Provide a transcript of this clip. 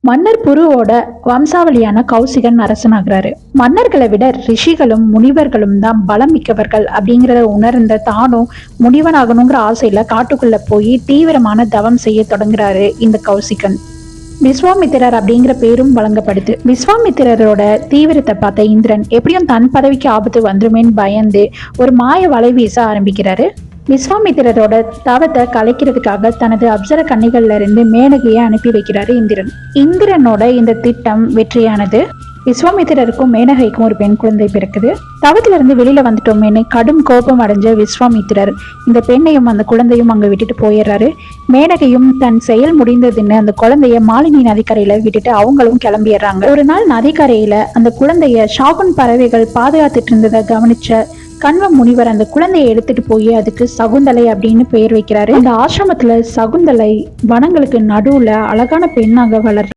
மன்னர் புருவோட வம்சாவளியான கௌசிகன் அரசனாகிறாரு. மன்னர்களை விட ரிஷிகளும் முனிவர்களும் தான் பலம் மிக்கவர்கள் அப்படிங்கிறத உணர்ந்த தானும் முனிவனாகணுங்கிற ஆசையில காட்டுக்குள்ள போய் தீவிரமான தவம் செய்ய தொடங்குறாரு இந்த கௌசிகன். விஸ்வாமித்திரர் அப்படிங்கிற பேரும் வழங்கப்படுது. விஸ்வாமித்திரரோட தீவிரத்தை பார்த்த இந்திரன் எப்படியும் தன் பதவிக்கு ஆபத்து வந்துருமேன்னு பயந்து ஒரு மாய வலை வீச ஆரம்பிக்கிறாரு. விஸ்வாமித்திரரோட தவத்தை கலைக்கிறதுக்காக தனது அப்சர கன்னிகள்ல இருந்து மேனகையை அனுப்பி வைக்கிறாரு இந்திரன். இந்திரனோட இந்த திட்டம் வெற்றியானது. விஸ்வாமித்திரருக்கும் மேனகைக்கும் ஒரு பெண் குழந்தை பிறக்குது. தவத்துல இருந்து வெளியில வந்துட்டோமேனு கடும் கோபம் அடைஞ்ச விஸ்வாமித்திரர் இந்த பெண்ணையும் அந்த குழந்தையும் அங்க விட்டுட்டு போயிடுறாரு. மேனகையும் தன் செயல் முடிந்ததுன்னு அந்த குழந்தைய மாலினி நதிக்கரையில விட்டுட்டு அவங்களும் கிளம்பிடுறாங்க. ஒரு நாள் நதிக்கரையில அந்த குழந்தைய ஷாகுன் பறவைகள் பாதுகாத்துட்டு இருந்ததை கவனிச்ச கண்வ முனிவர் அந்த குழந்தையை எடுத்துட்டு போய் அதுக்கு சகுந்தலை அப்படின்னு பெயர் வைக்கிறாரு. அந்த ஆசிரமத்துல சகுந்தலை வனங்களுக்கு நடுவுல அழகான பெண்ணாக வளர்